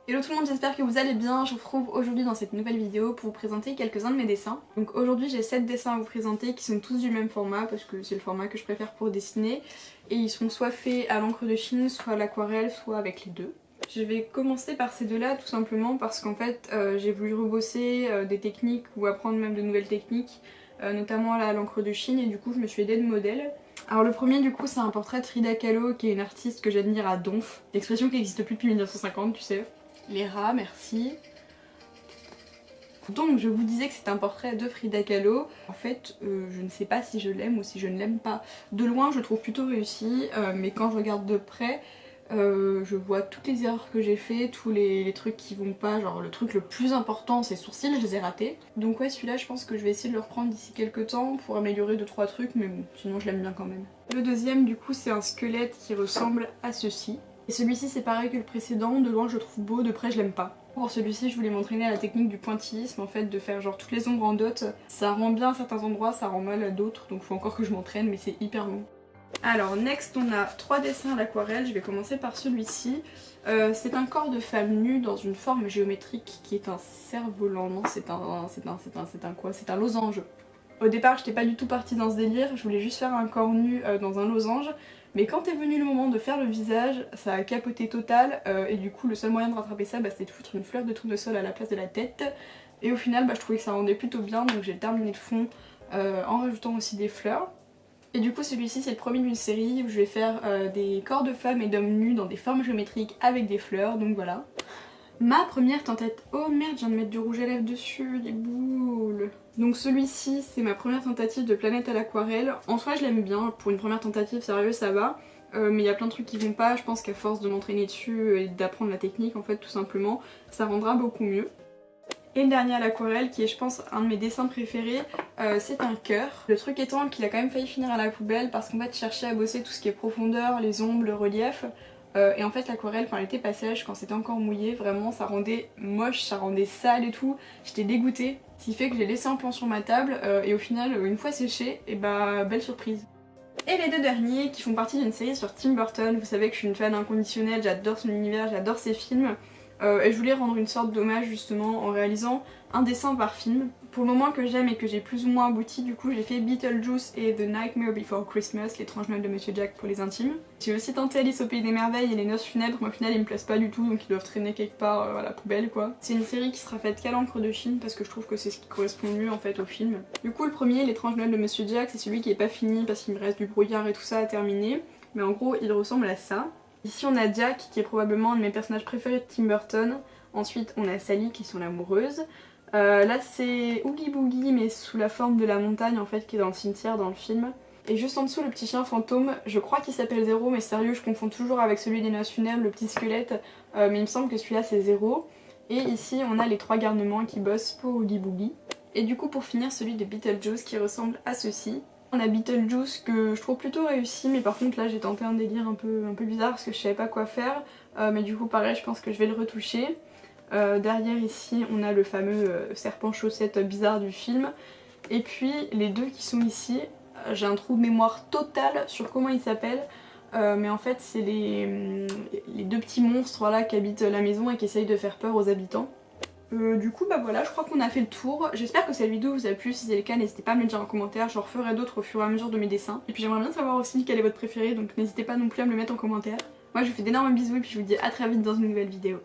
Hello tout le monde, j'espère que vous allez bien. Je vous retrouve aujourd'hui dans cette nouvelle vidéo pour vous présenter quelques-uns de mes dessins. Donc aujourd'hui j'ai 7 dessins à vous présenter qui sont tous du même format parce que c'est le format que je préfère pour dessiner. Et ils sont soit faits à l'encre de Chine, soit à l'aquarelle, soit avec les deux. Je vais commencer par ces deux-là tout simplement parce qu'en fait j'ai voulu rebosser des techniques ou apprendre même de nouvelles techniques, notamment à l'encre de Chine, et du coup je me suis aidée de modèles. Alors le premier du coup c'est un portrait de Frida Kahlo qui est une artiste que j'admire à donf. L'expression qui n'existe plus depuis 1950 tu sais. Les rats, merci. Donc je vous disais que c'est un portrait de Frida Kahlo. En fait, je ne sais pas si je l'aime ou si je ne l'aime pas. De loin, je trouve plutôt réussi, mais quand je regarde de près, je vois toutes les erreurs que j'ai fait, tous les trucs qui vont pas. Genre le truc le plus important, ses sourcils, je les ai ratés. Donc ouais, celui-là, je pense que je vais essayer de le reprendre d'ici quelques temps pour améliorer 2-3 trucs, mais bon, sinon je l'aime bien quand même. Le deuxième, du coup, c'est un squelette qui ressemble à ceci. Et celui-ci c'est pareil que le précédent, de loin je le trouve beau, de près je l'aime pas. Pour celui-ci je voulais m'entraîner à la technique du pointillisme, en fait de faire genre toutes les ombres en dot. Ça rend bien à certains endroits, ça rend mal à d'autres, donc faut encore que je m'entraîne, mais c'est hyper bon. Alors next on a 3 dessins à l'aquarelle, je vais commencer par celui-ci. C'est un corps de femme nue dans une forme géométrique qui est un cerf-volant, non c'est un quoi? C'est un losange. Au départ j'étais pas du tout partie dans ce délire, je voulais juste faire un corps nu dans un losange. Mais quand est venu le moment de faire le visage, ça a capoté total, et du coup le seul moyen de rattraper ça c'était de foutre une fleur de tournesol à la place de la tête. Et au final je trouvais que ça rendait plutôt bien, donc j'ai terminé le fond en rajoutant aussi des fleurs. Et du coup celui-ci c'est le premier d'une série où je vais faire des corps de femmes et d'hommes nus dans des formes géométriques avec des fleurs, donc voilà. Ma première tentative... Oh merde, je viens de mettre du rouge à lèvres dessus, des boules. Donc celui-ci, c'est ma première tentative de planète à l'aquarelle. En soi, je l'aime bien. Pour une première tentative, sérieux, ça va. Mais il y a plein de trucs qui vont pas. Je pense qu'à force de m'entraîner dessus et d'apprendre la technique, en fait, tout simplement, ça rendra beaucoup mieux. Et le dernier à l'aquarelle, qui est, je pense, un de mes dessins préférés, c'est un cœur. Le truc étant qu'il a quand même failli finir à la poubelle parce qu'en fait, je cherchais à bosser tout ce qui est profondeur, les ombres, le relief. Et en fait l'aquarelle quand elle était pas sèche, quand c'était encore mouillé, vraiment ça rendait moche, ça rendait sale et tout. J'étais dégoûtée. Ce qui fait que j'ai laissé un plan sur ma table et au final une fois séché, et bah belle surprise. Et les deux derniers qui font partie d'une série sur Tim Burton, vous savez que je suis une fan inconditionnelle, j'adore son univers, j'adore ses films. Et je voulais rendre une sorte d'hommage justement en réalisant un dessin par film. Pour le moment que j'aime et que j'ai plus ou moins abouti, du coup j'ai fait Beetlejuice et The Nightmare Before Christmas, l'étrange Noël de Monsieur Jack pour les intimes. J'ai aussi tenté Alice au Pays des Merveilles et les Noces Funèbres, mais au final ils me plaisent pas du tout donc ils doivent traîner quelque part à la poubelle quoi. C'est une série qui sera faite qu'à l'encre de Chine parce que je trouve que c'est ce qui correspond mieux en fait au film. Du coup le premier, l'étrange Noël de Monsieur Jack, c'est celui qui est pas fini parce qu'il me reste du brouillard et tout ça à terminer. Mais en gros il ressemble à ça. Ici on a Jack qui est probablement un de mes personnages préférés de Tim Burton. Ensuite on a Sally qui est son amoureuse. Là c'est Oogie Boogie mais sous la forme de la montagne en fait qui est dans le cimetière dans le film. Et juste en dessous le petit chien fantôme, je crois qu'il s'appelle Zéro mais sérieux je confonds toujours avec celui des Noces Funèbres, le petit squelette, mais il me semble que celui-là c'est Zéro. Et ici on a les 3 garnements qui bossent pour Oogie Boogie. Et du coup pour finir celui de Beetlejuice qui ressemble à ceci. On a Beetlejuice que je trouve plutôt réussi, mais par contre là j'ai tenté un délire un peu bizarre parce que je savais pas quoi faire, mais du coup pareil je pense que je vais le retoucher. Derrière ici on a le fameux serpent chaussette bizarre du film, et puis les deux qui sont ici, j'ai un trou de mémoire total sur comment ils s'appellent, mais en fait c'est les deux petits monstres voilà, qui habitent la maison et qui essayent de faire peur aux habitants. Du coup bah voilà, je crois qu'on a fait le tour. J'espère que cette vidéo vous a plu, si c'est le cas n'hésitez pas à me le dire en commentaire, je referai d'autres au fur et à mesure de mes dessins. Et puis j'aimerais bien savoir aussi quel est votre préféré, donc n'hésitez pas non plus à me le mettre en commentaire. Moi je vous fais d'énormes bisous et puis je vous dis à très vite dans une nouvelle vidéo.